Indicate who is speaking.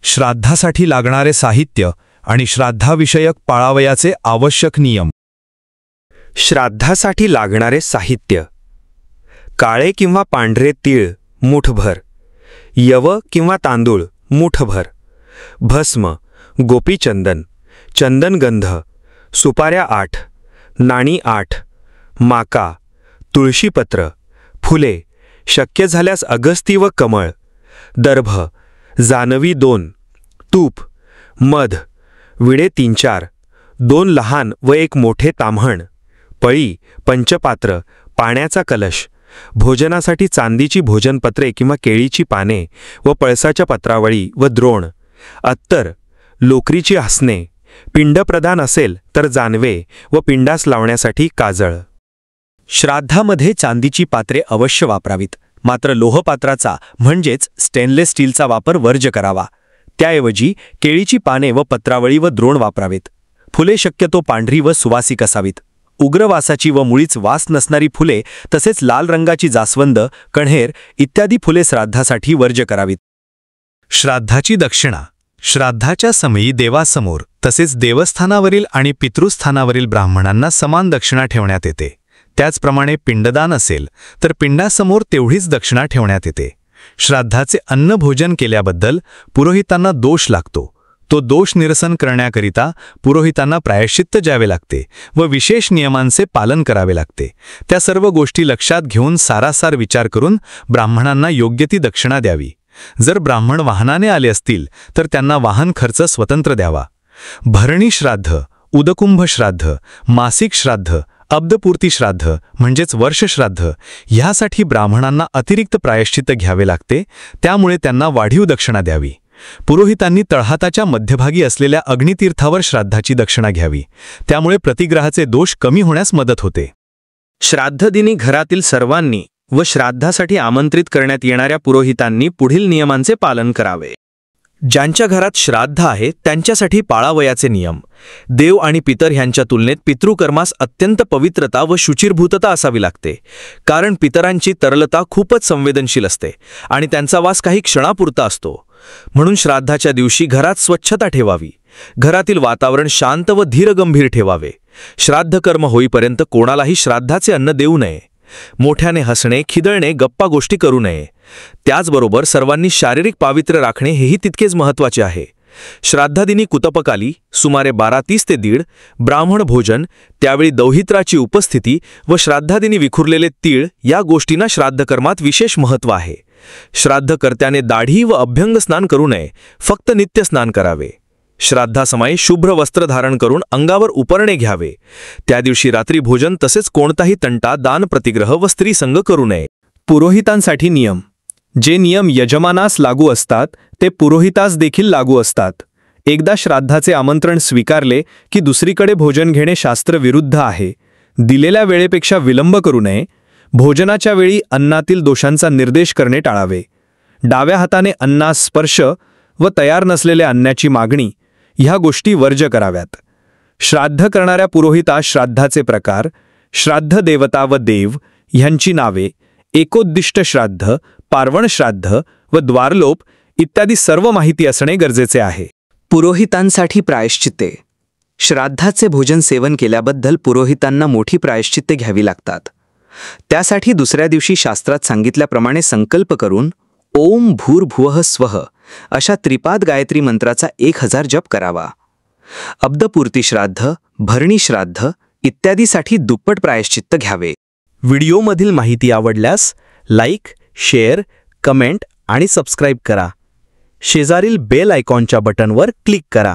Speaker 1: श्राद्धासाठी लागणारे साहित्य आणि श्राद्धाविषयक पाळावयाचे आवश्यक नियम.
Speaker 2: श्राद्धासाठी लागणारे साहित्य: काळे किंवा पांढरे तीळ मूठभर, यव किंवा तांदूळ मूठभर, भस्म, गोपीचंदन, चंदनगंध, सुपाऱ्या 8, नाणी 8, माका, तुळशीपत्र, फुले, शक्य झाल्यास अगस्ती व कमळ, दर्भ, जानवी 2, तूप, मध, विडे 3-4, 2 लहान व 1 मोठे ताम्हण, पळी, पंचपात्र, पाण्याचा कलश, भोजनासाठी चांदीची भोजनपत्रे किंवा केळीची पाने व पळसाच्या पत्रावळी व द्रोण, अत्तर, लोकरीची आसने, पिंडप्रदान असेल तर जानवे व पिंडास लावण्यासाठी काजळ.
Speaker 1: श्राद्धामध्ये चांदीची पात्रे अवश्य वापरावीत, मात्र लोहपात्राचा म्हणजेच स्टेनलेस स्टीलचा वापर वर्ज्य करावा. त्याऐवजी केळीची पाने व पत्रावळी व द्रोण वापरावेत. फुले शक्यतो पांढरी व सुवासिक असावीत. उग्रवासाची व मुळीच वास नसणारी फुले तसेच लाल रंगाची जास्वंद, कण्हेर इत्यादी फुले श्राद्धासाठी वर्ज्य करावीत. श्राद्धाची दक्षिणा: श्राद्धाच्या समयी देवासमोर तसेच देवस्थानावरील आणि पितृस्थानावरील ब्राह्मणांना समान दक्षिणा ठेवण्यात येते. त्याचप्रमाणे पिंडदान असेल तर पिंडासमोर तेवढीच दक्षिणा ठेवण्यात येते. श्राद्धाचे अन्न भोजन केल्याबद्दल पुरोहितांना दोष लागतो. तो दोष निरसन करण्याकरिता पुरोहितांना प्रायश्चित्त द्यावे लागते व विशेष नियमांचे पालन करावे लागते. त्या सर्व गोष्टी लक्षात घेऊन सारासार विचार करून ब्राह्मणांना योग्य ती दक्षिणा द्यावी. जर ब्राह्मण वाहनाने आले असतील तर त्यांना वाहन खर्च स्वतंत्र द्यावा. भरणी श्राद्ध, उदकुंभ श्राद्ध, मासिक श्राद्ध, अब्दपूर्ती श्राद्ध म्हणजेच वर्षश्राद्ध ह्यासाठी ब्राह्मणांना अतिरिक्त प्रायश्चित्त घ्यावे लागते. त्यामुळे त्यांना वाढीव दक्षिणा द्यावी. पुरोहितांनी तळहाताच्या मध्यभागी असलेल्या अग्नितीर्थावर श्राद्धाची दक्षिणा घ्यावी. त्यामुळे प्रतिग्रहाचे दोष कमी होण्यास मदत होते.
Speaker 2: श्राद्धदिनी घरातील सर्वांनी व श्राद्धासाठी आमंत्रित करण्यात येणाऱ्या पुरोहितांनी पुढील नियमांचे पालन करावे. ज्यांच्या घरात श्राद्ध आहे त्यांच्यासाठी पाळावयाचे नियम: देव आणि पितर ह्यांच्या तुलनेत पितृकर्मास अत्यंत पवित्रता व शुचिर्भूतता असावी लागते. कारण पितरांची तरलता खूपच संवेदनशील असते आणि त्यांचा वास काही क्षणापुरता असतो. म्हणून श्राद्धाच्या दिवशी घरात स्वच्छता ठेवावी. घरातील वातावरण शांत व धीरगंभीर ठेवावे. श्राद्धकर्म होईपर्यंत कोणालाही श्राद्धाचे अन्न देऊ नये. मोठ्याने हसणे, खिदळणे, गप्पा गोष्टी करू नये. त्याचबरोबर सर्वांनी शारीरिक पावित्र्य राखणे हेही तितकेच महत्त्वाचे आहे. श्राद्धादिनी कुतपकाली सुमारे 12:30 ते 1:30 ब्राह्मण भोजन, त्यावेळी दौहित्राची उपस्थिती व श्राद्धादिनी विखुरलेले तीळ या गोष्टींना श्राद्धकर्मात विशेष महत्त्व आहे. श्राद्धकर्त्याने दाढी व अभ्यंग स्नान करू नये, फक्त नित्य स्नान करावे. श्राद्धासमयी शुभ्र वस्त्र धारण करून अंगावर उपरणे घ्यावे. त्या दिवशी रात्री भोजन तसेच कोणताही तंटा, दान, प्रतिग्रह व स्त्रीसंग करू नये. पुरोहितांसाठी नियम: जे नियम यजमानास लागू असतात ते पुरोहितास देखील लागू असतात. एकदा श्राद्धाचे आमंत्रण स्वीकारले की दुसरीकडे भोजन घेणे शास्त्रविरुद्ध आहे. दिलेल्या वेळेपेक्षा विलंब करू नये. भोजनाच्या वेळी अन्नातील दोषांचा निर्देश करणे टाळावे. डाव्या हाताने अन्नास स्पर्श व तयार नसलेल्या अन्नाची मागणी ह्या गोष्टी वर्ज्य कराव्यात. श्राद्ध करणाऱ्या पुरोहितास श्राद्धाचे प्रकार, श्राद्ध देवता व देव ह्यांची नावे, एकोद्दिष्ट श्राद्ध, पार्वण श्राद्ध व द्वारलोप इत्यादी सर्व माहिती असणे गरजेचे आहे.
Speaker 3: पुरोहितांसाठी प्रायश्चित्ते: श्राद्धाचे भोजन सेवन केल्याबद्दल पुरोहितांना मोठी प्रायश्चित्ते घ्यावी लागतात. त्यासाठी दुसऱ्या दिवशी शास्त्रात सांगितल्याप्रमाणे संकल्प करून ओम भूर्भुवः स्वः अशा त्रिपाद गायत्री मंत्राचा 1000 जप करावा. अब्दपूर्ती श्राद्ध, भरणी श्राद्ध इत्यादीसाठी दुप्पट प्रायश्चित्त घ्यावे.
Speaker 2: व्हिडिओमधील माहिती आवडल्यास लाईक, शेअर, कमेंट आणि सबस्क्राईब करा. शेजारील बेल आयकॉनच्या बटनवर क्लिक करा.